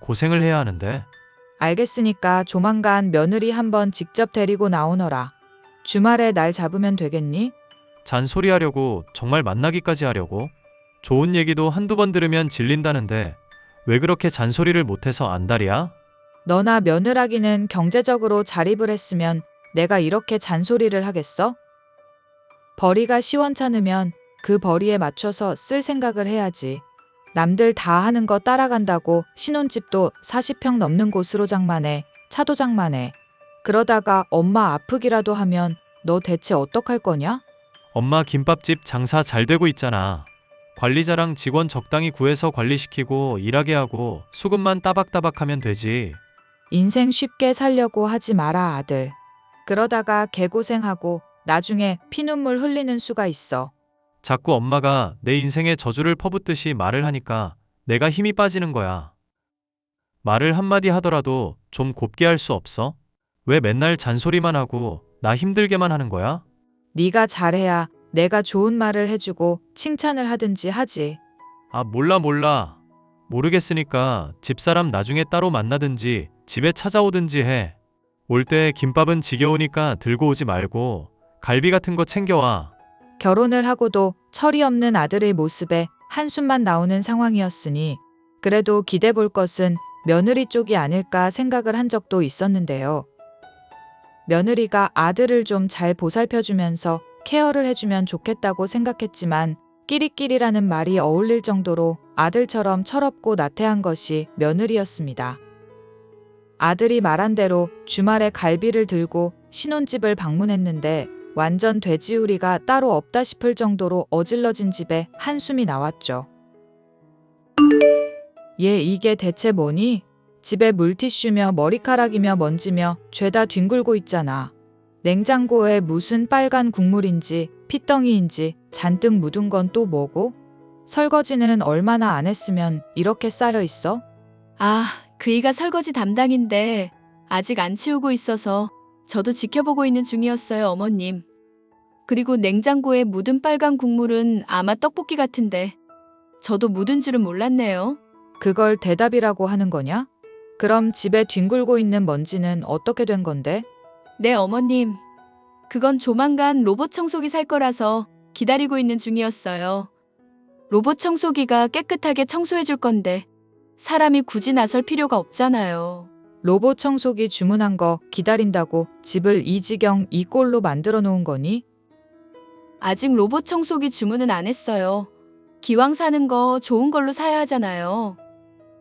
고생을 해야 하는데. 알겠으니까 조만간 며느리 한번 직접 데리고 나오너라. 주말에 날 잡으면 되겠니? 잔소리하려고, 정말 만나기까지 하려고? 좋은 얘기도 한두 번 들으면 질린다는데 왜 그렇게 잔소리를 못해서 안달이야? 너나 며느라기는 경제적으로 자립을 했으면 내가 이렇게 잔소리를 하겠어? 벌이가 시원찮으면 그 벌이에 맞춰서 쓸 생각을 해야지. 남들 다 하는 거 따라간다고 신혼집도 40평 넘는 곳으로 장만해, 차도 장만해. 그러다가 엄마 아프기라도 하면 너 대체 어떡할 거냐? 엄마 김밥집 장사 잘 되고 있잖아. 관리자랑 직원 적당히 구해서 관리시키고 일하게 하고 수급만 따박따박 하면 되지. 인생 쉽게 살려고 하지 마라, 아들. 그러다가 개고생하고 나중에 피눈물 흘리는 수가 있어. 자꾸 엄마가 내 인생에 저주를 퍼붓듯이 말을 하니까 내가 힘이 빠지는 거야. 말을 한마디 하더라도 좀 곱게 할 수 없어? 왜 맨날 잔소리만 하고 나 힘들게만 하는 거야? 네가 잘해야 내가 좋은 말을 해주고 칭찬을 하든지 하지. 아, 몰라. 모르겠으니까 집사람 나중에 따로 만나든지 집에 찾아오든지 해. 올 때 김밥은 지겨우니까 들고 오지 말고 갈비 같은 거 챙겨와. 결혼을 하고도 철이 없는 아들의 모습에 한숨만 나오는 상황이었으니 그래도 기대 볼 것은 며느리 쪽이 아닐까 생각을 한 적도 있었는데요. 며느리가 아들을 좀 잘 보살펴주면서 케어를 해주면 좋겠다고 생각했지만 끼리끼리라는 말이 어울릴 정도로 아들처럼 철없고 나태한 것이 며느리였습니다. 아들이 말한 대로 주말에 갈비를 들고 신혼집을 방문했는데 완전 돼지우리가 따로 없다 싶을 정도로 어질러진 집에 한숨이 나왔죠. 얘 이게 대체 뭐니? 집에 물티슈며 머리카락이며 먼지며 죄다 뒹굴고 있잖아. 냉장고에 무슨 빨간 국물인지 핏덩이인지 잔뜩 묻은 건 또 뭐고? 설거지는 얼마나 안 했으면 이렇게 쌓여 있어? 아, 그이가 설거지 담당인데 아직 안 치우고 있어서 저도 지켜보고 있는 중이었어요, 어머님. 그리고 냉장고에 묻은 빨간 국물은 아마 떡볶이 같은데 저도 묻은 줄은 몰랐네요. 그걸 대답이라고 하는 거냐? 그럼 집에 뒹굴고 있는 먼지는 어떻게 된 건데? 네, 어머님. 그건 조만간 로봇 청소기 살 거라서 기다리고 있는 중이었어요. 로봇 청소기가 깨끗하게 청소해 줄 건데 사람이 굳이 나설 필요가 없잖아요. 로봇 청소기 주문한 거 기다린다고 집을 이 지경 이 꼴로 만들어 놓은 거니? 아직 로봇 청소기 주문은 안 했어요. 기왕 사는 거 좋은 걸로 사야 하잖아요.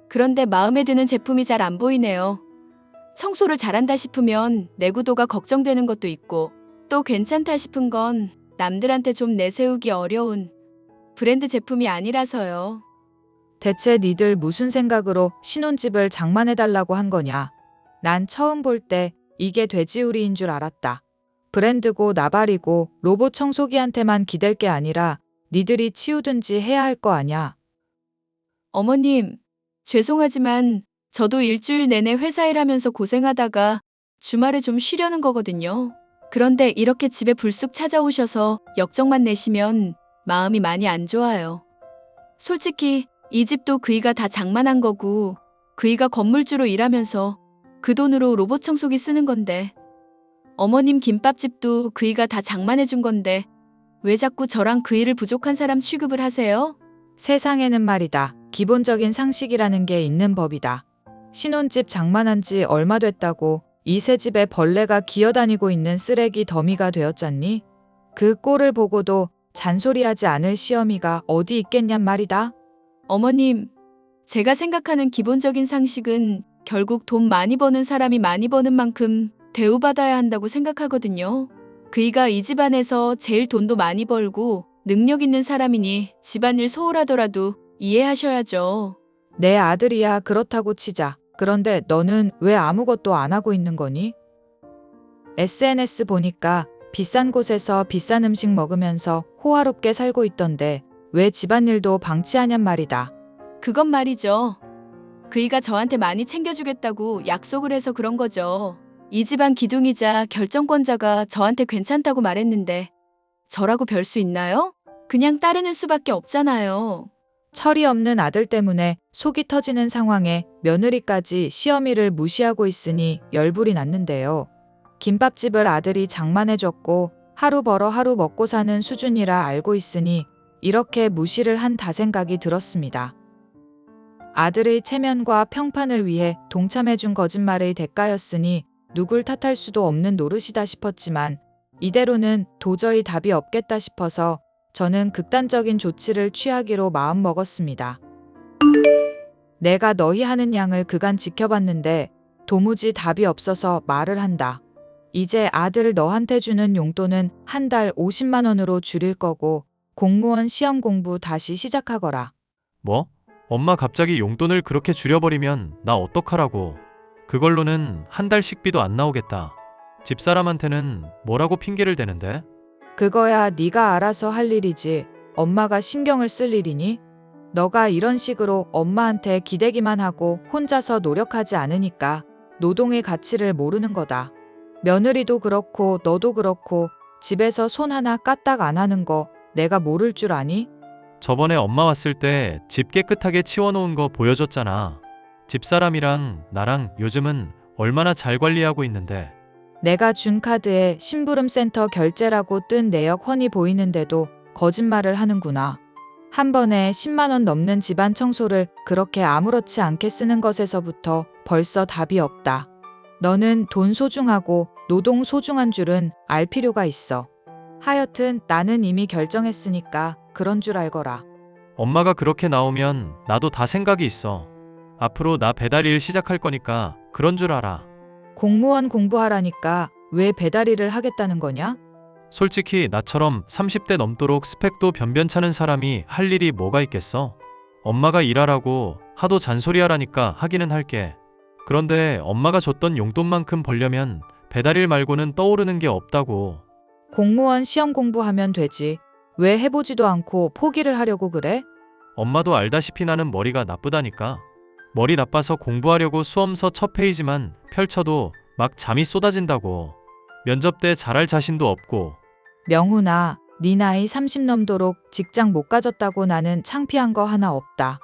그런데 마음에 드는 제품이 잘 안 보이네요. 청소를 잘한다 싶으면 내구도가 걱정되는 것도 있고 또 괜찮다 싶은 건 남들한테 좀 내세우기 어려운 브랜드 제품이 아니라서요. 대체 니들 무슨 생각으로 신혼집을 장만해달라고 한 거냐? 난 처음 볼 때 이게 돼지우리인 줄 알았다. 브랜드고 나발이고 로봇 청소기한테만 기댈 게 아니라 니들이 치우든지 해야 할 거 아냐? 어머님, 죄송하지만 저도 일주일 내내 회사 일하면서 고생하다가 주말에 좀 쉬려는 거거든요. 그런데 이렇게 집에 불쑥 찾아오셔서 역정만 내시면 마음이 많이 안 좋아요. 솔직히 이 집도 그이가 다 장만한 거고 그이가 건물주로 일하면서 그 돈으로 로봇 청소기 쓰는 건데 어머님 김밥집도 그이가 다 장만해 준 건데 왜 자꾸 저랑 그이를 부족한 사람 취급을 하세요? 세상에는 말이다. 기본적인 상식이라는 게 있는 법이다. 신혼집 장만한 지 얼마 됐다고 이 새 집에 벌레가 기어다니고 있는 쓰레기 더미가 되었잖니? 그 꼴을 보고도 잔소리하지 않을 시어미가 어디 있겠냔 말이다. 어머님, 제가 생각하는 기본적인 상식은 결국 돈 많이 버는 사람이 많이 버는 만큼 대우받아야 한다고 생각하거든요. 그이가 이 집안에서 제일 돈도 많이 벌고 능력 있는 사람이니 집안일 소홀하더라도 이해하셔야죠. 내 아들이야 그렇다고 치자. 그런데 너는 왜 아무것도 안 하고 있는 거니? SNS 보니까 비싼 곳에서 비싼 음식 먹으면서 호화롭게 살고 있던데 왜 집안일도 방치하냔 말이다. 그건 말이죠. 그이가 저한테 많이 챙겨주겠다고 약속을 해서 그런 거죠. 이 집안 기둥이자 결정권자가 저한테 괜찮다고 말했는데 저라고 별 수 있나요? 그냥 따르는 수밖에 없잖아요. 철이 없는 아들 때문에 속이 터지는 상황에 며느리까지 시어미를 무시하고 있으니 열불이 났는데요. 김밥집을 아들이 장만해줬고 하루 벌어 하루 먹고 사는 수준이라 알고 있으니 이렇게 무시를 한다 생각이 들었습니다. 아들의 체면과 평판을 위해 동참해준 거짓말의 대가였으니 누굴 탓할 수도 없는 노릇이다 싶었지만 이대로는 도저히 답이 없겠다 싶어서 저는 극단적인 조치를 취하기로 마음먹었습니다. 내가 너희 하는 양을 그간 지켜봤는데 도무지 답이 없어서 말을 한다. 이제 아들 너한테 주는 용돈은 한 달 50만 원으로 줄일 거고 공무원 시험 공부 다시 시작하거라. 뭐? 엄마 갑자기 용돈을 그렇게 줄여버리면 나 어떡하라고. 그걸로는 한 달 식비도 안 나오겠다. 집사람한테는 뭐라고 핑계를 대는데? 그거야 네가 알아서 할 일이지. 엄마가 신경을 쓸 일이니? 너가 이런 식으로 엄마한테 기대기만 하고 혼자서 노력하지 않으니까 노동의 가치를 모르는 거다. 며느리도 그렇고 너도 그렇고 집에서 손 하나 까딱 안 하는 거 내가 모를 줄 아니? 저번에 엄마 왔을 때 집 깨끗하게 치워놓은 거 보여줬잖아. 집사람이랑 나랑 요즘은 얼마나 잘 관리하고 있는데. 내가 준 카드에 심부름센터 결제라고 뜬 내역 훤히 보이는데도 거짓말을 하는구나. 한 번에 10만 원 넘는 집안 청소를 그렇게 아무렇지 않게 쓰는 것에서부터 벌써 답이 없다. 너는 돈 소중하고 노동 소중한 줄은 알 필요가 있어. 하여튼 나는 이미 결정했으니까 그런 줄 알거라. 엄마가 그렇게 나오면 나도 다 생각이 있어. 앞으로 나 배달일 시작할 거니까 그런 줄 알아. 공무원 공부하라니까 왜 배달일을 하겠다는 거냐? 솔직히 나처럼 30대 넘도록 스펙도 변변찮은 사람이 할 일이 뭐가 있겠어? 엄마가 일하라고 하도 잔소리하라니까 하기는 할게. 그런데 엄마가 줬던 용돈만큼 벌려면 배달일 말고는 떠오르는 게 없다고. 공무원 시험 공부하면 되지. 왜 해보지도 않고 포기를 하려고 그래? 엄마도 알다시피 나는 머리가 나쁘다니까. 머리 나빠서 공부하려고 수험서 첫 페이지만 펼쳐도 막 잠이 쏟아진다고. 면접 때 잘할 자신도 없고. 명훈아, 네 나이 30 넘도록 직장 못 가졌다고 나는 창피한 거 하나 없다.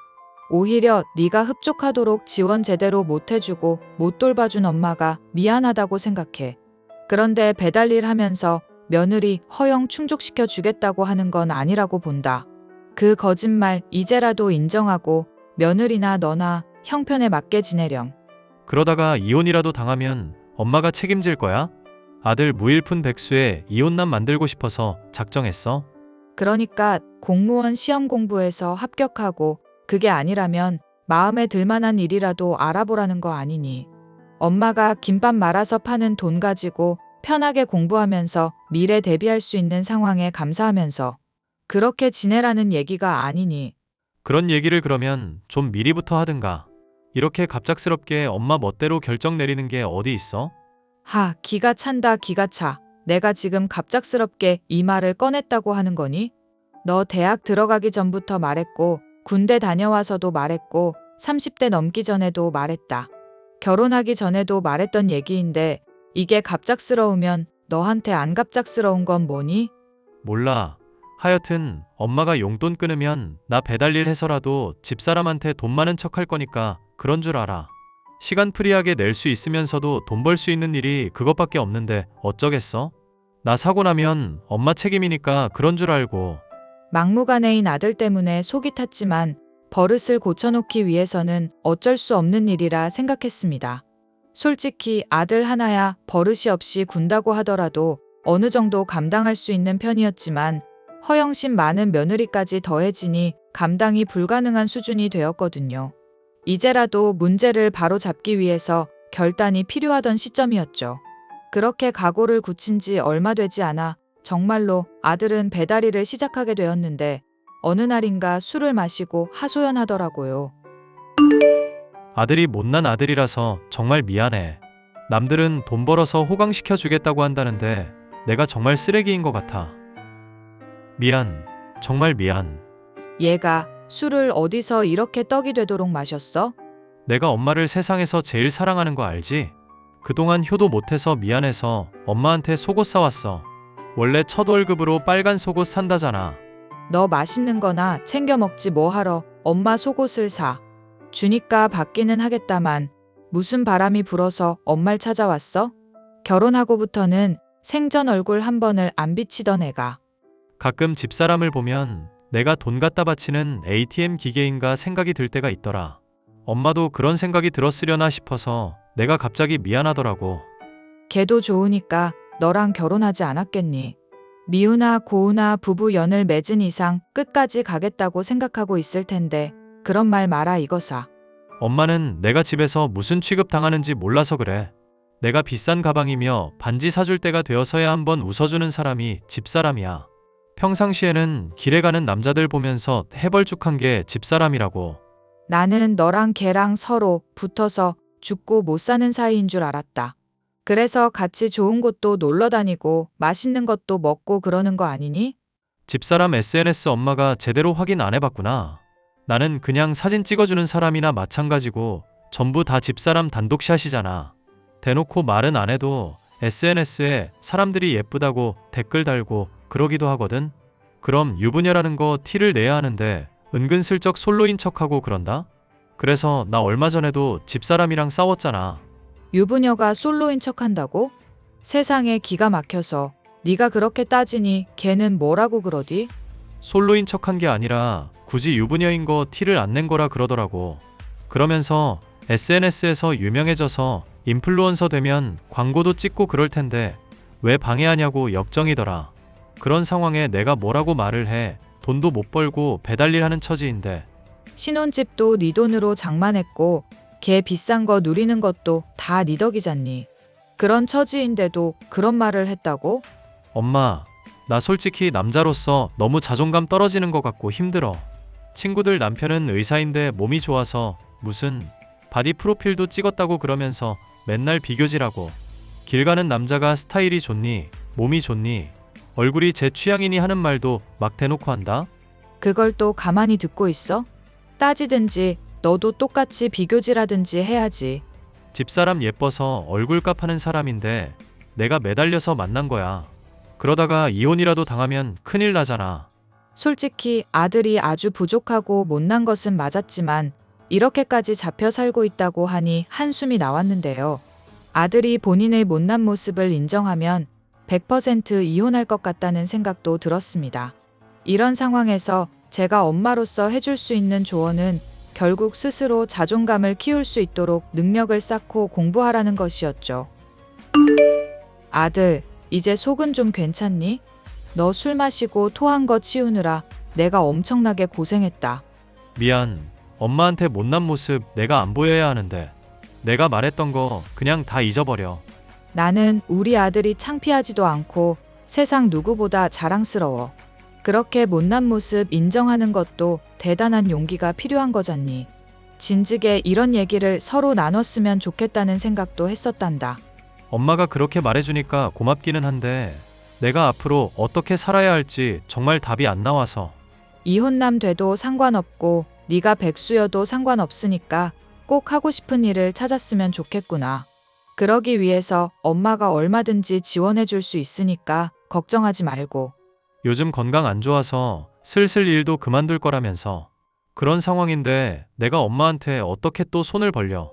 오히려 네가 흡족하도록 지원 제대로 못 해주고 못 돌봐준 엄마가 미안하다고 생각해. 그런데 배달일 하면서 며느리 허영 충족시켜 주겠다고 하는 건 아니라고 본다. 그 거짓말 이제라도 인정하고 며느리나 너나 형편에 맞게 지내렴. 그러다가 이혼이라도 당하면 엄마가 책임질 거야? 아들 무일푼 백수에 이혼남 만들고 싶어서 작정했어? 그러니까 공무원 시험 공부해서 합격하고 그게 아니라면 마음에 들만한 일이라도 알아보라는 거 아니니. 엄마가 김밥 말아서 파는 돈 가지고 편하게 공부하면서 미래 대비할 수 있는 상황에 감사하면서 그렇게 지내라는 얘기가 아니니. 그런 얘기를 그러면 좀 미리부터 하든가. 이렇게 갑작스럽게 엄마 멋대로 결정 내리는 게 어디 있어? 하, 기가 찬다 기가 차. 내가 지금 갑작스럽게 이 말을 꺼냈다고 하는 거니? 너 대학 들어가기 전부터 말했고 군대 다녀와서도 말했고 30대 넘기 전에도 말했다. 결혼하기 전에도 말했던 얘기인데 이게 갑작스러우면 너한테 안 갑작스러운 건 뭐니? 몰라. 하여튼 엄마가 용돈 끊으면 나 배달일 해서라도 집사람한테 돈 많은 척 할 거니까 그런 줄 알아. 시간 프리하게 낼 수 있으면서도 돈 벌 수 있는 일이 그것밖에 없는데 어쩌겠어? 나 사고 나면 엄마 책임이니까 그런 줄 알고. 막무가내인 아들 때문에 속이 탔지만 버릇을 고쳐놓기 위해서는 어쩔 수 없는 일이라 생각했습니다. 솔직히 아들 하나야 버릇이 없이 군다고 하더라도 어느 정도 감당할 수 있는 편이었지만 허영심 많은 며느리까지 더해지니 감당이 불가능한 수준이 되었거든요. 이제라도 문제를 바로 잡기 위해서 결단이 필요하던 시점이었죠. 그렇게 각오를 굳힌 지 얼마 되지 않아 정말로 아들은 배달일을 시작하게 되었는데 어느 날인가 술을 마시고 하소연하더라고요. 아들이 못난 아들이라서 정말 미안해. 남들은 돈 벌어서 호강시켜 주겠다고 한다는데 내가 정말 쓰레기인 것 같아. 미안. 정말 미안. 얘가 술을 어디서 이렇게 떡이 되도록 마셨어? 내가 엄마를 세상에서 제일 사랑하는 거 알지? 그동안 효도 못해서 미안해서 엄마한테 속옷 사왔어. 원래 첫 월급으로 빨간 속옷 산다잖아. 너 맛있는 거나 챙겨 먹지 뭐 하러 엄마 속옷을 사. 주니까 받기는 하겠다만 무슨 바람이 불어서 엄마를 찾아왔어? 결혼하고부터는 생전 얼굴 한 번을 안 비치던 애가. 가끔 집사람을 보면 내가 돈 갖다 바치는 ATM 기계인가 생각이 들 때가 있더라. 엄마도 그런 생각이 들었으려나 싶어서 내가 갑자기 미안하더라고. 걔도 좋으니까 너랑 결혼하지 않았겠니? 미우나 고우나 부부 연을 맺은 이상 끝까지 가겠다고 생각하고 있을 텐데 그런 말 마라 이거사. 엄마는 내가 집에서 무슨 취급당하는지 몰라서 그래. 내가 비싼 가방이며 반지 사줄 때가 되어서야 한번 웃어주는 사람이 집사람이야. 평상시에는 길에 가는 남자들 보면서 해벌쭉한 게 집사람이라고. 나는 너랑 걔랑 서로 붙어서 죽고 못 사는 사이인 줄 알았다. 그래서 같이 좋은 곳도 놀러 다니고 맛있는 것도 먹고 그러는 거 아니니? 집사람 SNS 엄마가 제대로 확인 안 해봤구나. 나는 그냥 사진 찍어주는 사람이나 마찬가지고 전부 다 집사람 단독샷이잖아. 대놓고 말은 안 해도 SNS에 사람들이 예쁘다고 댓글 달고 그러기도 하거든. 그럼 유부녀라는 거 티를 내야 하는데 은근슬쩍 솔로인 척하고 그런다? 그래서 나 얼마 전에도 집사람이랑 싸웠잖아. 유부녀가 솔로인 척한다고? 세상에 기가 막혀서 네가 그렇게 따지니 걔는 뭐라고 그러디? 솔로인 척한 게 아니라 굳이 유부녀인 거 티를 안 낸 거라 그러더라고. 그러면서 SNS에서 유명해져서 인플루언서 되면 광고도 찍고 그럴 텐데 왜 방해하냐고 역정이더라. 그런 상황에 내가 뭐라고 말을 해. 돈도 못 벌고 배달일 하는 처지인데. 신혼집도 네 돈으로 장만했고 걔 비싼 거 누리는 것도 다 네 덕이잖니. 그런 처지인데도 그런 말을 했다고? 엄마, 나 솔직히 남자로서 너무 자존감 떨어지는 것 같고 힘들어. 친구들 남편은 의사인데 몸이 좋아서 무슨 바디 프로필도 찍었다고 그러면서 맨날 비교질하고. 길 가는 남자가 스타일이 좋니? 몸이 좋니? 얼굴이 제 취향이니 하는 말도 막 대놓고 한다? 그걸 또 가만히 듣고 있어? 따지든지 너도 똑같이 비교질하든지 해야지. 집사람 예뻐서 얼굴값 하는 사람인데 내가 매달려서 만난 거야. 그러다가 이혼이라도 당하면 큰일 나잖아. 솔직히 아들이 아주 부족하고 못난 것은 맞았지만 이렇게까지 잡혀 살고 있다고 하니 한숨이 나왔는데요. 아들이 본인의 못난 모습을 인정하면 100% 이혼할 것 같다는 생각도 들었습니다. 이런 상황에서 제가 엄마로서 해줄 수 있는 조언은 결국 스스로 자존감을 키울 수 있도록 능력을 쌓고 공부하라는 것이었죠. 아들, 이제 속은 좀 괜찮니? 너 술 마시고 토한 거 치우느라 내가 엄청나게 고생했다. 미안. 엄마한테 못난 모습 내가 안 보여야 하는데. 내가 말했던 거 그냥 다 잊어버려. 나는 우리 아들이 창피하지도 않고 세상 누구보다 자랑스러워. 그렇게 못난 모습 인정하는 것도 대단한 용기가 필요한 거잖니. 진즉에 이런 얘기를 서로 나눴으면 좋겠다는 생각도 했었단다. 엄마가 그렇게 말해주니까 고맙기는 한데 내가 앞으로 어떻게 살아야 할지 정말 답이 안 나와서. 이혼남 돼도 상관없고 네가 백수여도 상관없으니까 꼭 하고 싶은 일을 찾았으면 좋겠구나. 그러기 위해서 엄마가 얼마든지 지원해 줄 수 있으니까 걱정하지 말고. 요즘 건강 안 좋아서 슬슬 일도 그만둘 거라면서. 그런 상황인데 내가 엄마한테 어떻게 또 손을 벌려.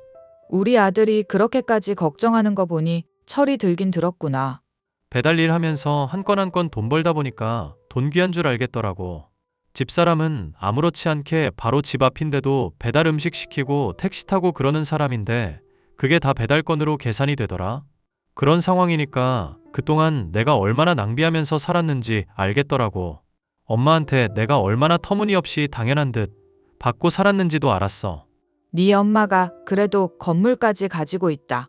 우리 아들이 그렇게까지 걱정하는 거 보니 철이 들긴 들었구나. 배달일 하면서 한 건 한 건 돈 벌다 보니까 돈 귀한 줄 알겠더라고. 집사람은 아무렇지 않게 바로 집 앞인데도 배달 음식 시키고 택시 타고 그러는 사람인데 그게 다 배달건으로 계산이 되더라. 그런 상황이니까 그동안 내가 얼마나 낭비하면서 살았는지 알겠더라고. 엄마한테 내가 얼마나 터무니없이 당연한 듯 받고 살았는지도 알았어. 네 엄마가 그래도 건물까지 가지고 있다.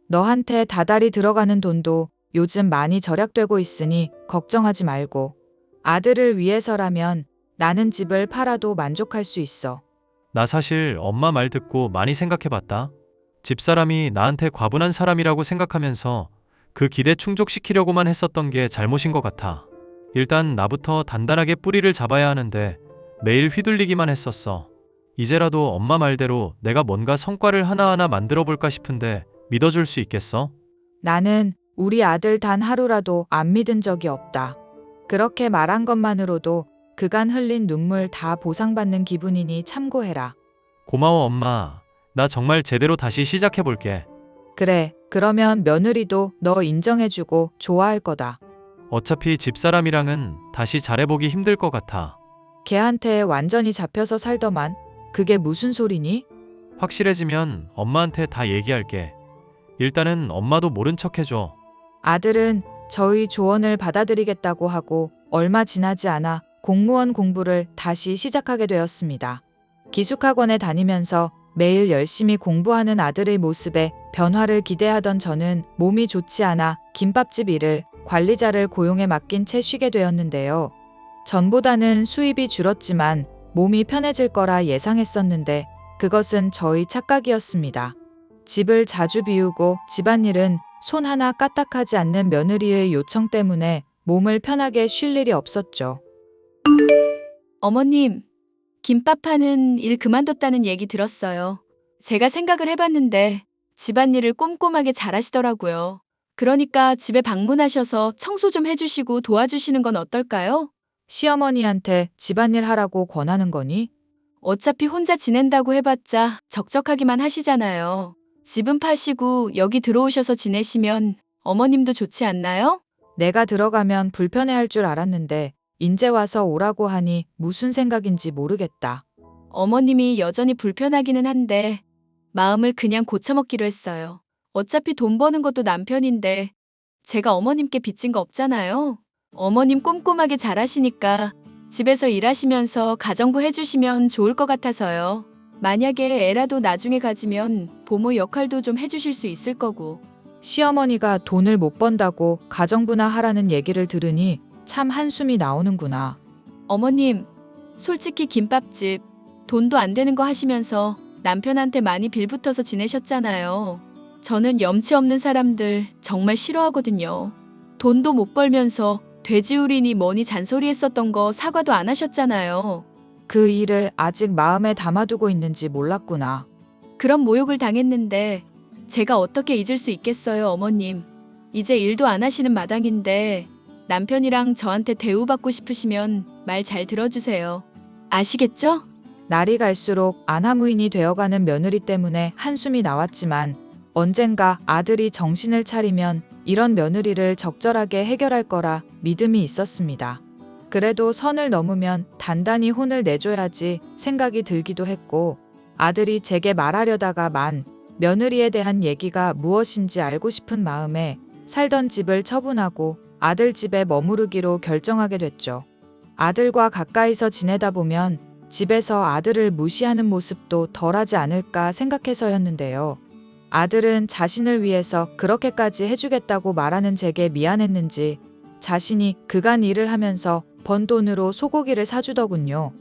너한테 다달이 들어가는 돈도 요즘 많이 절약되고 있으니 걱정하지 말고. 아들을 위해서라면 나는 집을 팔아도 만족할 수 있어. 나 사실 엄마 말 듣고 많이 생각해봤다. 집사람이 나한테 과분한 사람이라고 생각하면서 그 기대 충족시키려고만 했었던 게 잘못인 것 같아. 일단 나부터 단단하게 뿌리를 잡아야 하는데 매일 휘둘리기만 했었어. 이제라도 엄마 말대로 내가 뭔가 성과를 하나하나 만들어 볼까 싶은데 믿어줄 수 있겠어? 나는 우리 아들 단 하루라도 안 믿은 적이 없다. 그렇게 말한 것만으로도 그간 흘린 눈물 다 보상받는 기분이니 참고해라. 고마워, 엄마. 나 정말 제대로 다시 시작해볼게. 그래, 그러면 며느리도 너 인정해주고 좋아할 거다. 어차피 집사람이랑은 다시 잘해보기 힘들 것 같아. 걔한테 완전히 잡혀서 살더만. 그게 무슨 소리니? 확실해지면 엄마한테 다 얘기할게. 일단은 엄마도 모른 척 해줘. 아들은 저희 조언을 받아들이겠다고 하고 얼마 지나지 않아 공무원 공부를 다시 시작하게 되었습니다. 기숙학원에 다니면서 매일 열심히 공부하는 아들의 모습에 변화를 기대하던 저는 몸이 좋지 않아 김밥집 일을 관리자를 고용해 맡긴 채 쉬게 되었는데요. 전보다는 수입이 줄었지만 몸이 편해질 거라 예상했었는데 그것은 저희 착각이었습니다. 집을 자주 비우고 집안일은 손 하나 까딱하지 않는 며느리의 요청 때문에 몸을 편하게 쉴 일이 없었죠. 어머님, 김밥 파는 일 그만뒀다는 얘기 들었어요. 제가 생각을 해봤는데 집안일을 꼼꼼하게 잘하시더라고요. 그러니까 집에 방문하셔서 청소 좀 해주시고 도와주시는 건 어떨까요? 시어머니한테 집안일 하라고 권하는 거니? 어차피 혼자 지낸다고 해봤자 적적하기만 하시잖아요. 집은 파시고 여기 들어오셔서 지내시면 어머님도 좋지 않나요? 내가 들어가면 불편해할 줄 알았는데 인제 와서 오라고 하니 무슨 생각인지 모르겠다. 어머님이 여전히 불편하기는 한데 마음을 그냥 고쳐먹기로 했어요. 어차피 돈 버는 것도 남편인데 제가 어머님께 빚진 거 없잖아요. 어머님 꼼꼼하게 잘하시니까 집에서 일하시면서 가정부 해주시면 좋을 것 같아서요. 만약에 애라도 나중에 가지면 보모 역할도 좀 해주실 수 있을 거고. 시어머니가 돈을 못 번다고 가정부나 하라는 얘기를 들으니 참 한숨이 나오는구나. 어머님, 솔직히 김밥집 돈도 안 되는 거 하시면서 남편한테 많이 빌붙어서 지내셨잖아요. 저는 염치 없는 사람들 정말 싫어하거든요. 돈도 못 벌면서 돼지우리니 뭐니 잔소리했었던 거 사과도 안 하셨잖아요. 그 일을 아직 마음에 담아두고 있는지 몰랐구나. 그런 모욕을 당했는데 제가 어떻게 잊을 수 있겠어요, 어머님. 이제 일도 안 하시는 마당인데 남편이랑 저한테 대우받고 싶으시면 말 잘 들어주세요. 아시겠죠? 날이 갈수록 안하무인이 되어가는 며느리 때문에 한숨이 나왔지만 언젠가 아들이 정신을 차리면 이런 며느리를 적절하게 해결할 거라 믿음이 있었습니다. 그래도 선을 넘으면 단단히 혼을 내줘야지 생각이 들기도 했고 아들이 제게 말하려다가만 며느리에 대한 얘기가 무엇인지 알고 싶은 마음에 살던 집을 처분하고 아들 집에 머무르기로 결정하게 됐죠. 아들과 가까이서 지내다 보면 집에서 아들을 무시하는 모습도 덜하지 않을까 생각해서였는데요. 아들은 자신을 위해서 그렇게까지 해주겠다고 말하는 제게 미안했는지 자신이 그간 일을 하면서 번 돈으로 소고기를 사주더군요.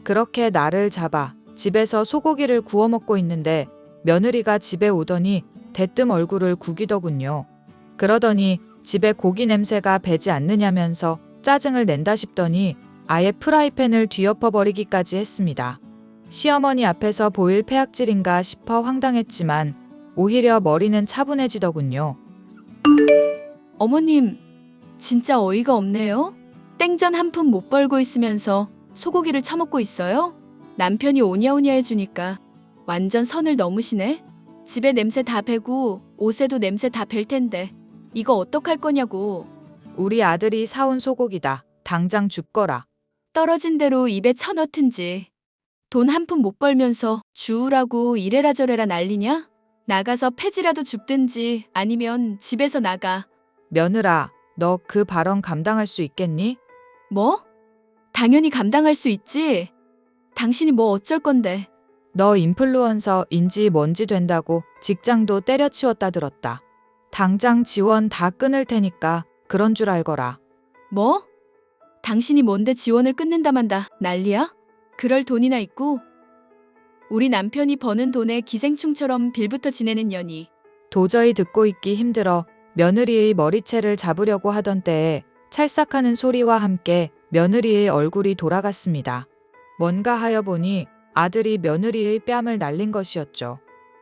그렇게 나를 잡아 집에서 소고기를 구워 먹고 있는데 며느리가 집에 오더니 대뜸 얼굴을 구기더군요. 그러더니 집에 고기 냄새가 배지 않느냐면서 짜증을 낸다 싶더니 아예 프라이팬을 뒤엎어버리기까지 했습니다. 시어머니 앞에서 보일 패악질인가 싶어 황당했지만 오히려 머리는 차분해지더군요. 어머님, 진짜 어이가 없네요. 땡전 한 푼 못 벌고 있으면서 소고기를 처먹고 있어요? 남편이 오냐오냐 해주니까 완전 선을 넘으시네. 집에 냄새 다 배고 옷에도 냄새 다 벨 텐데 이거 어떡할 거냐고. 우리 아들이 사온 소고기다. 당장 줍거라. 떨어진 대로 입에 쳐넣든지. 돈 한 푼 못 벌면서 주우라고 이래라 저래라 난리냐? 나가서 폐지라도 줍든지 아니면 집에서 나가. 며느라, 너 그 발언 감당할 수 있겠니? 뭐? 당연히 감당할 수 있지. 당신이 뭐 어쩔 건데. 너 인플루언서인지 뭔지 된다고 직장도 때려치웠다 들었다. 당장 지원 다 끊을 테니까 그런 줄 알거라. 뭐? 당신이 뭔데 지원을 끊는다만다 난리야? 그럴 돈이나 있고? 우리 남편이 버는 돈에 기생충처럼 빌붙어 지내는 년이. 도저히 듣고 있기 힘들어 며느리의 머리채를 잡으려고 하던 때에 찰싹하는 소리와 함께 며느리의 얼굴이 돌아갔습니다. 뭔가 하여 보니 아들이 며느리의 뺨을 날린 것이었죠.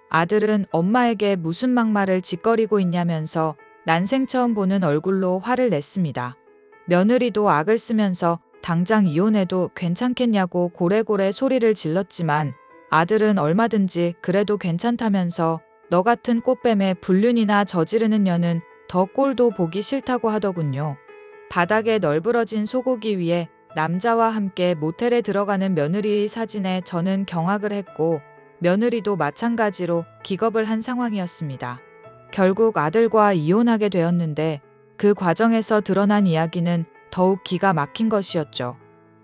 아들은 엄마에게 무슨 막말을 짓거리고 있냐면서 난생 처음 보는 얼굴로 화를 냈습니다. 며느리도 악을 쓰면서 당장 이혼해도 괜찮겠냐고 고래고래 소리를 질렀지만 아들은 얼마든지 그래도 괜찮다면서 너 같은 꽃뱀에 불륜이나 저지르는 년은 더 꼴도 보기 싫다고 하더군요. 바닥에 널브러진 소고기 위에 남자와 함께 모텔에 들어가는 며느리의 사진에 저는 경악을 했고 며느리도 마찬가지로 기겁을 한 상황이었습니다. 결국 아들과 이혼하게 되었는데 그 과정에서 드러난 이야기는 더욱 기가 막힌 것이었죠.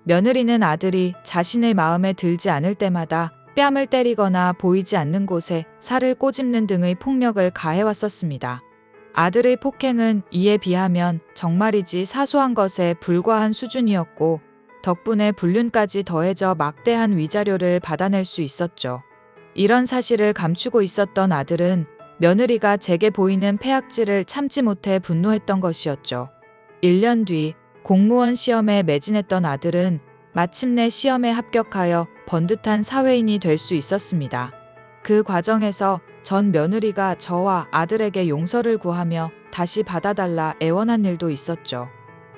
며느리는 아들이 자신의 마음에 들지 않을 때마다 뺨을 때리거나 보이지 않는 곳에 살을 꼬집는 등의 폭력을 가해왔었습니다. 아들의 폭행은 이에 비하면 정말이지 사소한 것에 불과한 수준이었고 덕분에 불륜까지 더해져 막대한 위자료를 받아낼 수 있었죠. 이런 사실을 감추고 있었던 아들은 며느리가 제게 보이는 폐악질을 참지 못해 분노했던 것이었죠. 1년 뒤 공무원 시험에 매진했던 아들은 마침내 시험에 합격하여 번듯한 사회인이 될 수 있었습니다. 그 과정에서 전 며느리가 저와 아들에게 용서를 구하며 다시 받아달라 애원한 일도 있었죠.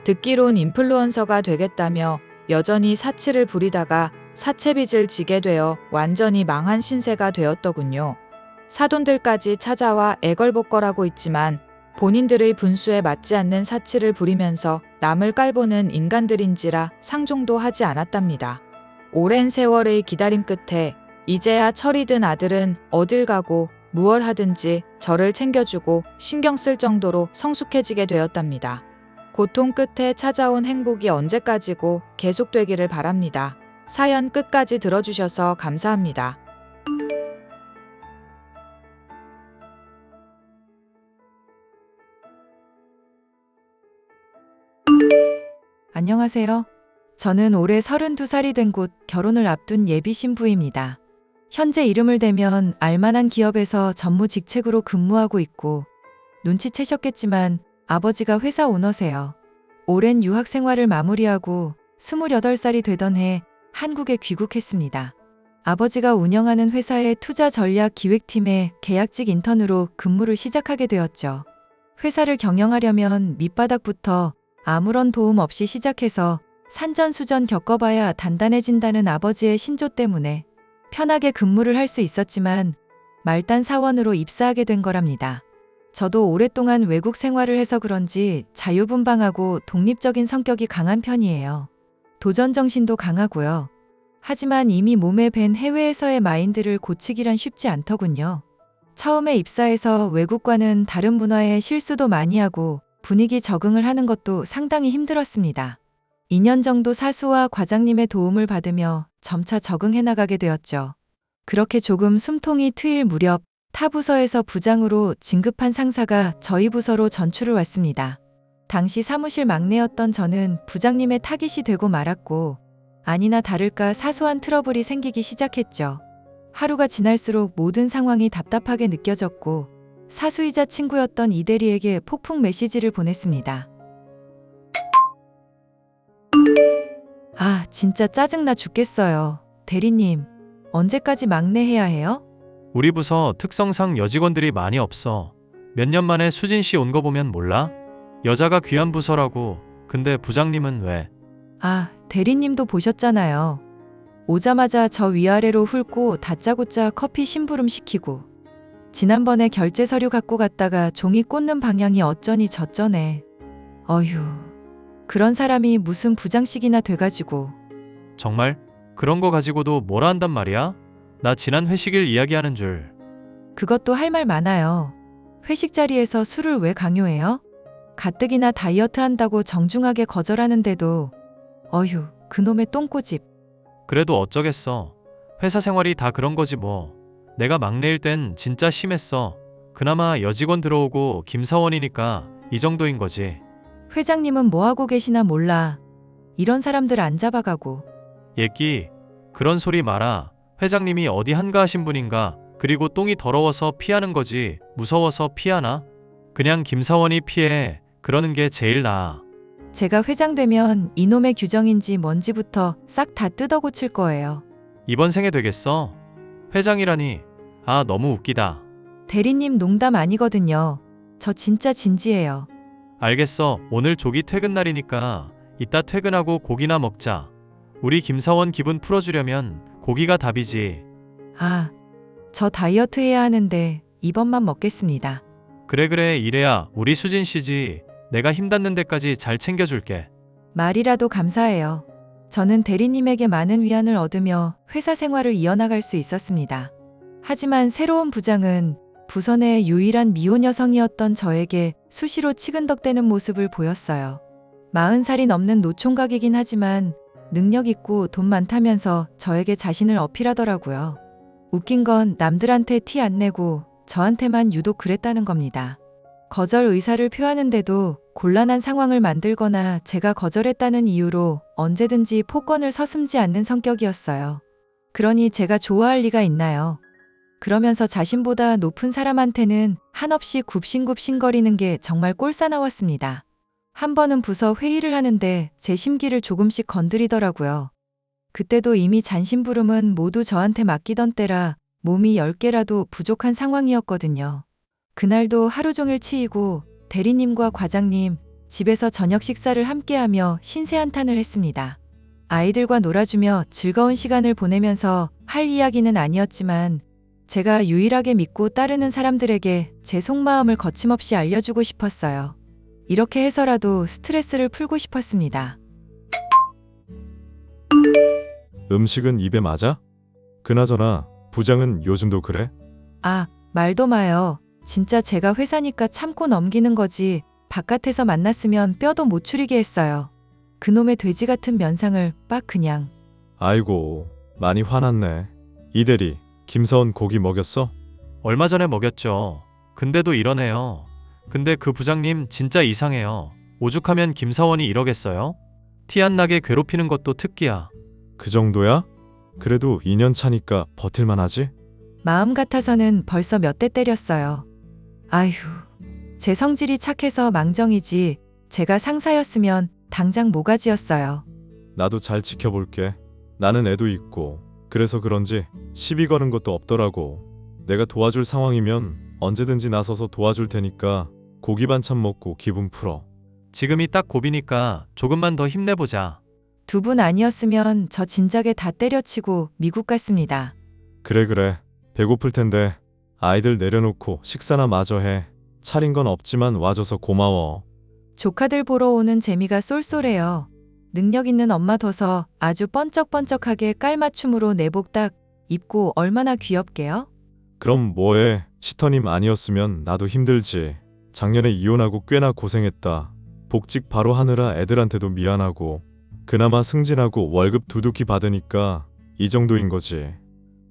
듣기론 인플루언서가 되겠다며 여전히 사치를 부리다가 사채빚을 지게 되어 완전히 망한 신세가 되었더군요. 사돈들까지 찾아와 애걸복걸하고 있지만 본인들의 분수에 맞지 않는 사치를 부리면서 남을 깔보는 인간들인지라 상종도 하지 않았답니다. 오랜 세월의 기다림 끝에 이제야 철이 든 아들은 어딜 가고 무얼 하든지 저를 챙겨주고 신경 쓸 정도로 성숙해지게 되었답니다. 고통 끝에 찾아온 행복이 언제까지고 계속되기를 바랍니다. 사연 끝까지 들어주셔서 감사합니다. 안녕하세요. 저는 올해 32살이 된 곧 결혼을 앞둔 예비 신부입니다. 현재 이름을 대면 알만한 기업에서 전무직책으로 근무하고 있고 눈치채셨겠지만 아버지가 회사 오너세요. 오랜 유학 생활을 마무리하고 28살이 되던 해 한국에 귀국했습니다. 아버지가 운영하는 회사의 투자 전략 기획팀에 계약직 인턴으로 근무를 시작하게 되었죠. 회사를 경영하려면 밑바닥부터 아무런 도움 없이 시작해서 산전수전 겪어봐야 단단해진다는 아버지의 신조 때문에 편하게 근무를 할 수 있었지만 말단 사원으로 입사하게 된 거랍니다. 저도 오랫동안 외국 생활을 해서 그런지 자유분방하고 독립적인 성격이 강한 편이에요. 도전 정신도 강하고요. 하지만 이미 몸에 밴 해외에서의 마인드를 고치기란 쉽지 않더군요. 처음에 입사해서 외국과는 다른 문화에 실수도 많이 하고 분위기 적응을 하는 것도 상당히 힘들었습니다. 2년 정도 사수와 과장님의 도움을 받으며 점차 적응해 나가게 되었죠. 그렇게 조금 숨통이 트일 무렵 타 부서에서 부장으로 진급한 상사가 저희 부서로 전출을 왔습니다. 당시 사무실 막내였던 저는 부장님의 타깃이 되고 말았고 아니나 다를까 사소한 트러블이 생기기 시작했죠. 하루가 지날수록 모든 상황이 답답하게 느껴졌고 사수이자 친구였던 이 대리에게 폭풍 메시지를 보냈습니다. 아, 진짜 짜증나 죽겠어요. 대리님, 언제까지 막내 해야 해요? 우리 부서 특성상 여직원들이 많이 없어. 몇 년 만에 수진 씨 온 거 보면 몰라? 여자가 귀한 부서라고. 근데 부장님은 왜? 아, 대리님도 보셨잖아요. 오자마자 저 위아래로 훑고 다짜고짜 커피 심부름 시키고 지난번에 결제 서류 갖고 갔다가 종이 꽂는 방향이 어쩌니 저쩌네. 어휴, 그런 사람이 무슨 부장씩이나 돼가지고. 정말? 그런 거 가지고도 뭐라 한단 말이야? 나 지난 회식일 이야기하는 줄. 그것도 할 말 많아요. 회식 자리에서 술을 왜 강요해요? 가뜩이나 다이어트 한다고 정중하게 거절하는데도 어휴, 그놈의 똥꼬집. 그래도 어쩌겠어. 회사 생활이 다 그런 거지 뭐. 내가 막내일 땐 진짜 심했어. 그나마 여직원 들어오고 김사원이니까 이 정도인 거지. 회장님은 뭐하고 계시나 몰라. 이런 사람들 안 잡아가고. 예끼, 그런 소리 마라. 회장님이 어디 한가하신 분인가. 그리고 똥이 더러워서 피하는 거지. 무서워서 피하나? 그냥 김사원이 피해. 그러는 게 제일 나아. 제가 회장 되면 이놈의 규정인지 뭔지부터 싹 다 뜯어 고칠 거예요. 이번 생에 되겠어? 회장이라니. 아, 너무 웃기다. 대리님 농담 아니거든요. 저 진짜 진지해요. 알겠어. 오늘 조기 퇴근 날이니까 이따 퇴근하고 고기나 먹자. 우리 김사원 기분 풀어주려면 고기가 답이지. 아, 저 다이어트 해야 하는데 이번만 먹겠습니다. 그래 이래야 우리 수진 씨지. 내가 힘 닿는 데까지 잘 챙겨줄게. 말이라도 감사해요. 저는 대리님에게 많은 위안을 얻으며 회사 생활을 이어나갈 수 있었습니다. 하지만 새로운 부장은 부서 내 유일한 미혼 여성이었던 저에게 수시로 치근덕대는 모습을 보였어요. 40살이 넘는 노총각이긴 하지만 능력 있고 돈 많다면서 저에게 자신을 어필하더라고요. 웃긴 건 남들한테 티 안 내고 저한테만 유독 그랬다는 겁니다. 거절 의사를 표하는데도 곤란한 상황을 만들거나 제가 거절했다는 이유로 언제든지 폭언을 서슴지 않는 성격이었어요. 그러니 제가 좋아할 리가 있나요? 그러면서 자신보다 높은 사람한테는 한없이 굽신굽신거리는 게 정말 꼴사나웠습니다. 한 번은 부서 회의를 하는데 제 심기를 조금씩 건드리더라고요. 그때도 이미 잔심부름은 모두 저한테 맡기던 때라 몸이 10개라도 부족한 상황이었거든요. 그날도 하루 종일 치이고 대리님과 과장님, 집에서 저녁 식사를 함께하며 신세한탄을 했습니다. 아이들과 놀아주며 즐거운 시간을 보내면서 할 이야기는 아니었지만 제가 유일하게 믿고 따르는 사람들에게 제 속마음을 거침없이 알려주고 싶었어요. 이렇게 해서라도 스트레스를 풀고 싶었습니다. 음식은 입에 맞아? 그나저나 부장은 요즘도 그래? 아, 말도 마요. 진짜 제가 회사니까 참고 넘기는 거지. 바깥에서 만났으면 뼈도 못 추리게 했어요. 그놈의 돼지 같은 면상을 빡 그냥. 아이고, 많이 화났네. 이대리, 김사원 고기 먹였어? 얼마 전에 먹였죠. 근데도 이러네요. 근데 그 부장님 진짜 이상해요. 오죽하면 김사원이 이러겠어요? 티 안 나게 괴롭히는 것도 특기야. 그 정도야? 그래도 2년 차니까 버틸만 하지? 마음 같아서는 벌써 몇 대 때렸어요. 아휴, 제 성질이 착해서 망정이지 제가 상사였으면 당장 모가지였어요. 나도 잘 지켜볼게. 나는 애도 있고 그래서 그런지 시비 거는 것도 없더라고. 내가 도와줄 상황이면 언제든지 나서서 도와줄 테니까 고기 반찬 먹고 기분 풀어. 지금이 딱 고비니까 조금만 더 힘내보자. 두 분 아니었으면 저 진작에 다 때려치고 미국 갔습니다. 그래. 배고플 텐데 아이들 내려놓고 식사나 마저 해. 차린 건 없지만 와줘서 고마워. 조카들 보러 오는 재미가 쏠쏠해요. 능력 있는 엄마 둬서 아주 번쩍번쩍하게 깔맞춤으로 내복 딱 입고 얼마나 귀엽게요? 그럼 뭐해? 시터님 아니었으면 나도 힘들지. 작년에 이혼하고 꽤나 고생했다. 복직 바로 하느라 애들한테도 미안하고 그나마 승진하고 월급 두둑히 받으니까 이 정도인 거지.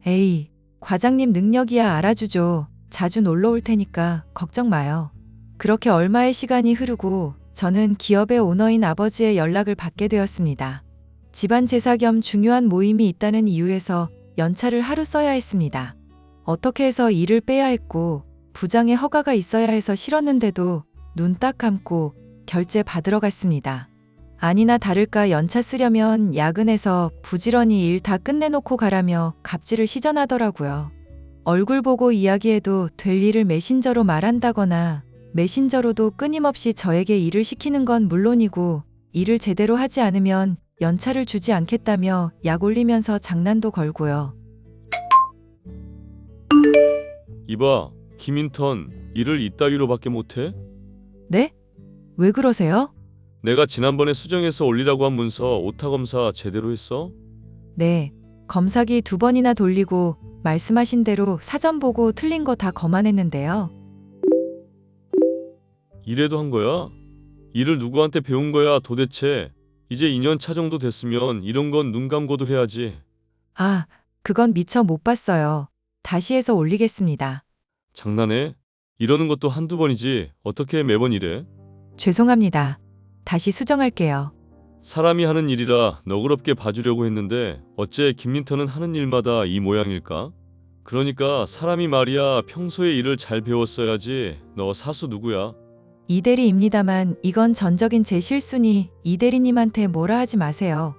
에이, 과장님 능력이야 알아주죠. 자주 놀러 올 테니까 걱정 마요. 그렇게 얼마의 시간이 흐르고 저는 기업의 오너인 아버지의 연락을 받게 되었습니다. 집안 제사 겸 중요한 모임이 있다는 이유에서 연차를 하루 써야 했습니다. 어떻게 해서 일을 빼야 했고 부장의 허가가 있어야 해서 싫었는데도 눈 딱 감고 결제 받으러 갔습니다. 아니나 다를까 연차 쓰려면 야근해서 부지런히 일 다 끝내놓고 가라며 갑질을 시전하더라고요. 얼굴 보고 이야기해도 될 일을 메신저로 말한다거나 메신저로도 끊임없이 저에게 일을 시키는 건 물론이고 일을 제대로 하지 않으면 연차를 주지 않겠다며 약 올리면서 장난도 걸고요. 이봐, 김인턴 일을 이따위로밖에 못해? 네? 왜 그러세요? 내가 지난번에 수정해서 올리라고 한 문서 오타 검사 제대로 했어? 네. 검사기 2번이나 돌리고 말씀하신 대로 사전 보고 틀린 거 다 검안했는데요. 이래도 한 거야? 일을 누구한테 배운 거야 도대체? 이제 2년 차 정도 됐으면 이런 건 눈 감고도 해야지. 아, 그건 미처 못 봤어요. 다시 해서 올리겠습니다. 장난해? 이러는 것도 한두 번이지 어떻게 매번 이래? 죄송합니다. 다시 수정할게요. 사람이 하는 일이라 너그럽게 봐주려고 했는데 어째 김민턴은 하는 일마다 이 모양일까? 그러니까 사람이 말이야 평소에 일을 잘 배웠어야지. 너 사수 누구야? 이대리입니다만 이건 전적인 제 실수니 이대리님한테 뭐라 하지 마세요.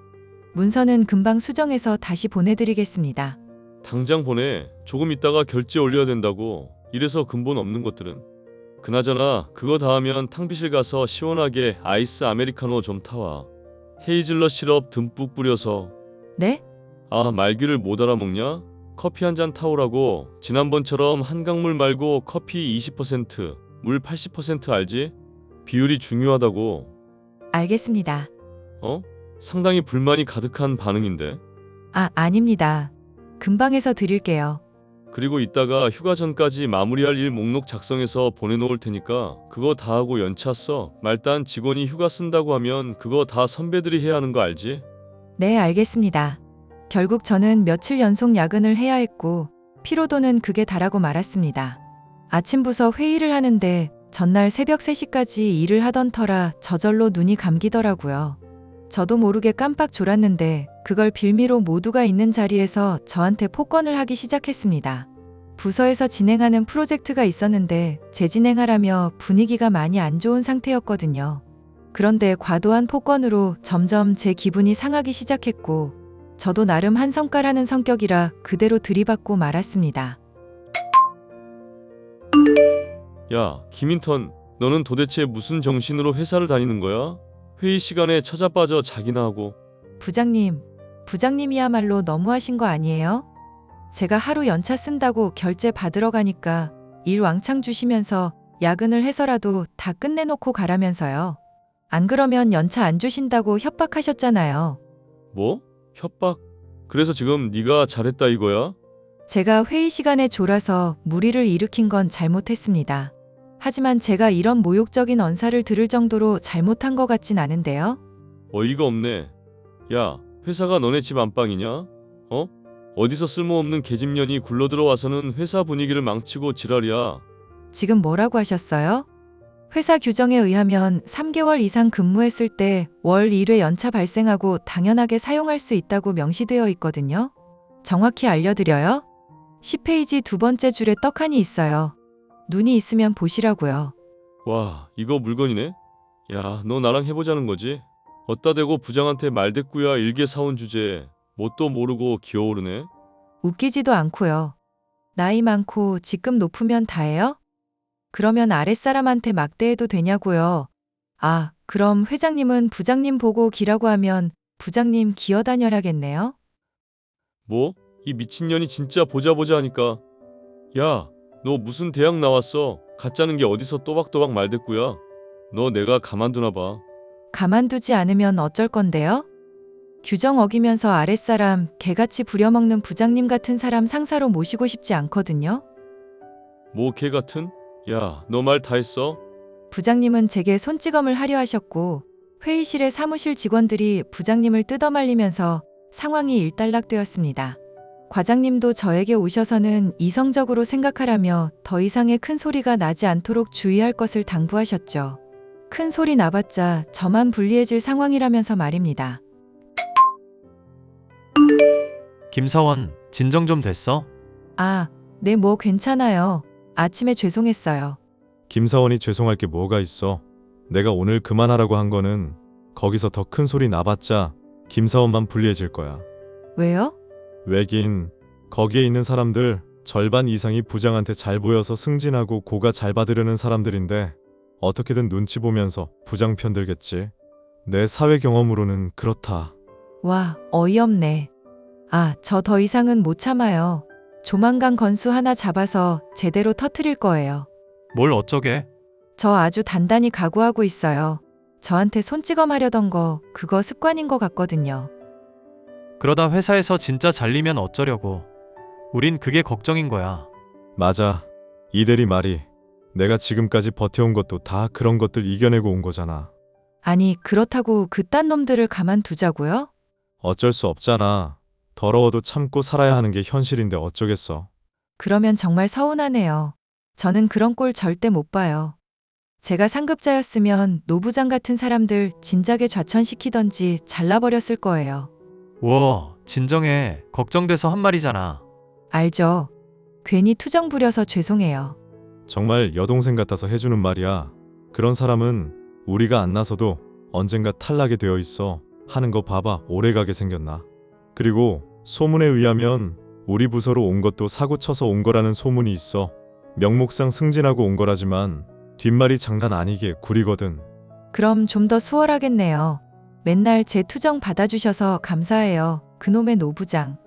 문서는 금방 수정해서 다시 보내드리겠습니다. 당장 보내. 조금 있다가 결제 올려야 된다고. 이래서 근본 없는 것들은. 그나저나 그거 다 하면 탕비실 가서 시원하게 아이스 아메리카노 좀 타와. 헤이즐넛 시럽 듬뿍 뿌려서. 네? 아, 말귀를 못 알아먹냐? 커피 한 잔 타오라고. 지난번처럼 한강물 말고 커피 20%, 물 80% 알지? 비율이 중요하다고. 알겠습니다. 어? 상당히 불만이 가득한 반응인데. 아, 아닙니다. 금방 해서 드릴게요. 그리고 이따가 휴가 전까지 마무리할 일 목록 작성해서 보내놓을 테니까 그거 다 하고 연차 써. 말단 직원이 휴가 쓴다고 하면 그거 다 선배들이 해야 하는 거 알지? 네, 알겠습니다. 결국 저는 며칠 연속 야근을 해야 했고 피로도는 극에 달하고 말았습니다. 아침 부서 회의를 하는데 전날 새벽 3시까지 일을 하던 터라 저절로 눈이 감기더라고요. 저도 모르게 깜빡 졸았는데 그걸 빌미로 모두가 있는 자리에서 저한테 폭언을 하기 시작했습니다. 부서에서 진행하는 프로젝트가 있었는데 재진행하라며 분위기가 많이 안 좋은 상태였거든요. 그런데 과도한 폭언으로 점점 제 기분이 상하기 시작했고 저도 나름 한 성깔하는 성격이라 그대로 들이받고 말았습니다. 야, 김인턴, 너는 도대체 무슨 정신으로 회사를 다니는 거야? 회의 시간에 처자빠져 자기나 하고. 부장님이야말로 너무하신 거 아니에요? 제가 하루 연차 쓴다고 결제 받으러 가니까 일 왕창 주시면서 야근을 해서라도 다 끝내놓고 가라면서요. 안 그러면 연차 안 주신다고 협박하셨잖아요. 뭐? 협박? 그래서 지금 네가 잘했다 이거야? 제가 회의 시간에 졸아서 무리를 일으킨 건 잘못했습니다. 하지만 제가 이런 모욕적인 언사를 들을 정도로 잘못한 것 같진 않은데요. 어이가 없네. 야, 회사가 너네 집 안방이냐? 어? 어디서 쓸모없는 계집년이 굴러들어와서는 회사 분위기를 망치고 지랄이야. 지금 뭐라고 하셨어요? 회사 규정에 의하면 3개월 이상 근무했을 때 월 1회 연차 발생하고 당연하게 사용할 수 있다고 명시되어 있거든요. 정확히 알려드려요. 10페이지 두 번째 줄에 떡하니 있어요. 눈이 있으면 보시라고요. 와, 이거 물건이네? 야, 너 나랑 해보자는 거지? 어따 대고 부장한테 말대꾸야 일개 사원 주제에 뭣도 모르고 기어오르네? 웃기지도 않고요. 나이 많고 직급 높으면 다예요? 그러면 아랫사람한테 막대해도 되냐고요. 아, 그럼 회장님은 부장님 보고 기라고 하면 부장님 기어다녀야겠네요? 뭐? 이 미친년이 진짜 보자 하니까. 야, 너 무슨 대학 나왔어? 가짜는 게 어디서 또박또박 말대꾸야? 너 내가 가만두나 봐. 가만두지 않으면 어쩔 건데요? 규정 어기면서 아랫사람 개같이 부려먹는 부장님 같은 사람 상사로 모시고 싶지 않거든요. 뭐 개 같은? 야, 너 말 다 했어? 부장님은 제게 손찌검을 하려 하셨고 회의실의 사무실 직원들이 부장님을 뜯어말리면서 상황이 일단락되었습니다. 과장님도 저에게 오셔서는 이성적으로 생각하라며 더 이상의 큰 소리가 나지 않도록 주의할 것을 당부하셨죠. 큰 소리 나봤자 저만 불리해질 상황이라면서 말입니다. 김사원, 진정 좀 됐어? 아, 네, 뭐 괜찮아요. 아침에 죄송했어요. 김사원이 죄송할 게 뭐가 있어. 내가 오늘 그만하라고 한 거는 거기서 더 큰 소리 나봤자 김사원만 불리해질 거야. 왜요? 왜긴 거기에 있는 사람들 절반 이상이 부장한테 잘 보여서 승진하고 고가 잘 받으려는 사람들인데 어떻게든 눈치 보면서 부장 편들겠지. 내 사회 경험으로는 그렇다. 와, 어이없네. 아, 저 더 이상은 못 참아요. 조만간 건수 하나 잡아서 제대로 터트릴 거예요. 뭘 어쩌게? 저 아주 단단히 각오하고 있어요. 저한테 손찌검 하려던 거 그거 습관인 것 같거든요. 그러다 회사에서 진짜 잘리면 어쩌려고. 우린 그게 걱정인 거야. 맞아. 이 대리 말이 내가 지금까지 버텨온 것도 다 그런 것들 이겨내고 온 거잖아. 아니, 그렇다고 그딴 놈들을 가만두자고요? 어쩔 수 없잖아. 더러워도 참고 살아야 하는 게 현실인데 어쩌겠어. 그러면 정말 서운하네요. 저는 그런 꼴 절대 못 봐요. 제가 상급자였으면 노부장 같은 사람들 진작에 좌천시키던지 잘라버렸을 거예요. 우와, 진정해. 걱정돼서 한 말이잖아. 알죠? 괜히 투정 부려서 죄송해요. 정말 여동생 같아서 해주는 말이야. 그런 사람은 우리가 안 나서도 언젠가 탈락이 되어 있어. 하는 거 봐봐. 오래가게 생겼나. 그리고 소문에 의하면 우리 부서로 온 것도 사고 쳐서 온 거라는 소문이 있어. 명목상 승진하고 온 거라지만 뒷말이 장난 아니게 구리거든. 그럼 좀 더 수월하겠네요. 맨날 제 투정 받아주셔서 감사해요. 그놈의 노부장.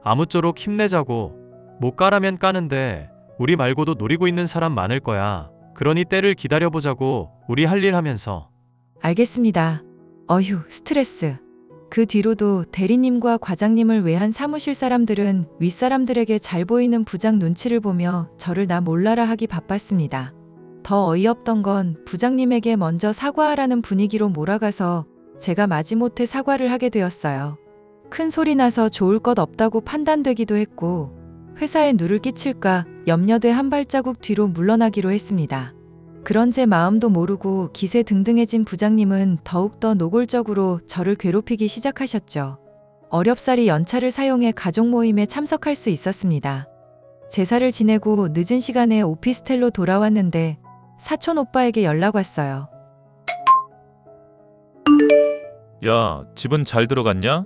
아무쪼록 힘내자고. 못 까라면 까는데 우리 말고도 노리고 있는 사람 많을 거야. 그러니 때를 기다려보자고. 우리 할 일 하면서. 알겠습니다. 어휴, 스트레스. 그 뒤로도 대리님과 과장님을 외한 사무실 사람들은 윗사람들에게 잘 보이는 부장 눈치를 보며 저를 나 몰라라 하기 바빴습니다. 더 어이없던 건 부장님에게 먼저 사과하라는 분위기로 몰아가서 제가 마지못해 사과를 하게 되었어요. 큰 소리 나서 좋을 것 없다고 판단되기도 했고 회사에 누를 끼칠까 염려돼 한 발자국 뒤로 물러나기로 했습니다. 그런 제 마음도 모르고 기세 등등해진 부장님은 더욱더 노골적으로 저를 괴롭히기 시작하셨죠. 어렵사리 연차를 사용해 가족 모임에 참석할 수 있었습니다. 제사를 지내고 늦은 시간에 오피스텔로 돌아왔는데 사촌 오빠에게 연락 왔어요. 야, 집은 잘 들어갔냐?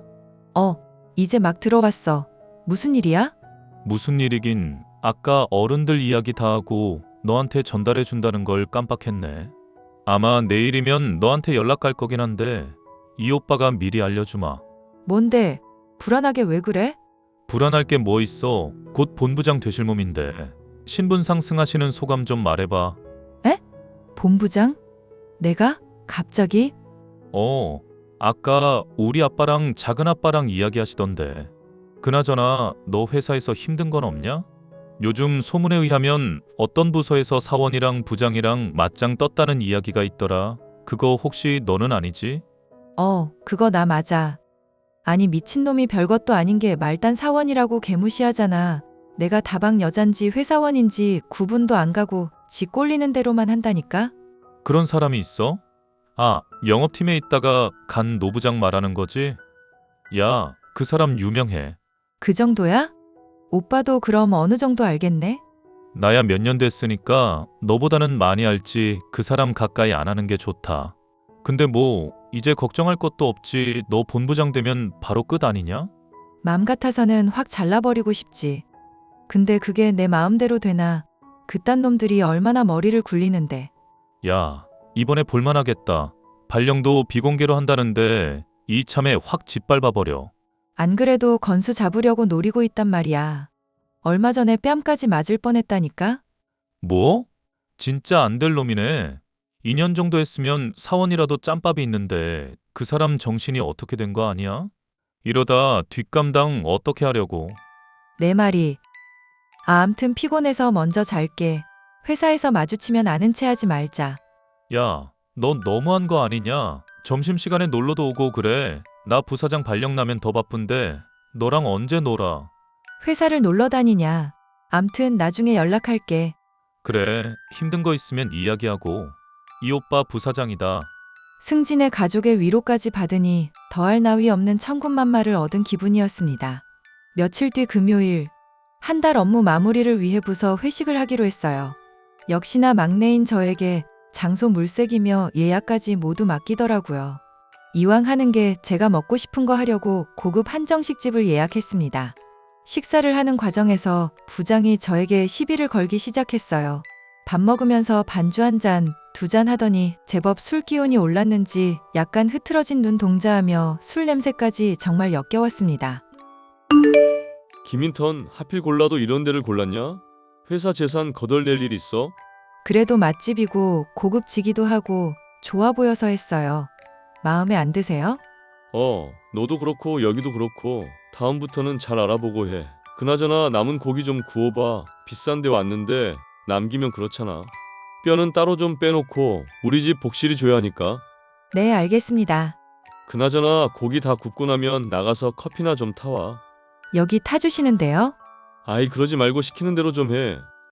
이제 막 들어왔어. 무슨 일이야? 무슨 일이긴. 아까 어른들 이야기 다 하고 너한테 전달해 준다는 걸 깜빡했네. 아마 내일이면 너한테 연락 갈 거긴 한데 이 오빠가 미리 알려주마. 뭔데? 불안하게 왜 그래? 불안할 게 뭐 있어. 곧 본부장 되실 몸인데. 신분 상승하시는 소감 좀 말해봐. 본부장? 내가? 갑자기? 아까 우리 아빠랑 작은 아빠랑 이야기하시던데. 그나저나 너 회사에서 힘든 건 없냐? 요즘 소문에 의하면 어떤 부서에서 사원이랑 부장이랑 맞짱 떴다는 이야기가 있더라. 그거 혹시 너는 아니지? 그거 나 맞아. 아니 미친놈이 별것도 아닌 게 말단 사원이라고 개무시하잖아. 내가 다방 여잔지 회사원인지 구분도 안 가고 지 꼴리는 대로만 한다니까? 그런 사람이 있어? 아, 영업팀에 있다가 간 노부장 말하는 거지? 야, 그 사람 유명해. 그 정도야? 오빠도 그럼 어느 정도 알겠네? 나야 몇 년 됐으니까 너보다는 많이 알지. 그 사람 가까이 안 하는 게 좋다. 근데 뭐 이제 걱정할 것도 없지. 너 본부장 되면 바로 끝 아니냐? 맘 같아서는 확 잘라버리고 싶지. 근데 그게 내 마음대로 되나? 그딴 놈들이 얼마나 머리를 굴리는데. 야, 이번에 볼만하겠다. 발령도 비공개로 한다는데 이참에 확 짓밟아버려. 안 그래도 건수 잡으려고 노리고 있단 말이야. 얼마 전에 뺨까지 맞을 뻔했다니까? 뭐? 진짜 안 될 놈이네. 2년 정도 했으면 사원이라도 짬밥이 있는데 그 사람 정신이 어떻게 된 거 아니야? 이러다 뒷감당 어떻게 하려고. 내 말이. 암튼 피곤해서 먼저 잘게. 회사에서 마주치면 아는 체 하지 말자. 야, 너 너무한 거 아니냐? 점심시간에 놀러도 오고 그래. 나 부사장 발령 나면 더 바쁜데 너랑 언제 놀아? 회사를 놀러 다니냐. 암튼 나중에 연락할게. 그래, 힘든 거 있으면 이야기하고. 이 오빠 부사장이다. 승진의 가족의 위로까지 받으니 더할 나위 없는 천군만마를 얻은 기분이었습니다. 며칠 뒤 금요일, 한 달 업무 마무리를 위해 부서 회식을 하기로 했어요. 역시나 막내인 저에게 장소 물색이며 예약까지 모두 맡기더라고요. 이왕 하는 게 제가 먹고 싶은 거 하려고 고급 한정식집을 예약했습니다. 식사를 하는 과정에서 부장이 저에게 시비를 걸기 시작했어요. 밥 먹으면서 반주 한 잔, 두 잔 하더니 제법 술 기운이 올랐는지 약간 흐트러진 눈 동자하며 술 냄새까지 정말 역겨웠습니다. 김인턴, 하필 골라도 이런 데를 골랐냐? 회사 재산 거덜낼 일 있어? 그래도 맛집이고 고급지기도 하고 좋아 보여서 했어요. 마음에 안 드세요? 너도 그렇고 여기도 그렇고 다음부터는 잘 알아보고 해. 그나저나 남은 고기 좀 구워봐. 비싼 데 왔는데 남기면 그렇잖아. 뼈는 따로 좀 빼놓고 우리 집 복실이 줘야 하니까. 네, 알겠습니다. 그나저나 고기 다 굽고 나면 나가서 커피나 좀 타와. 여기 타주시는데요? 아이, 그러지 말고 시키는 대로 좀 해.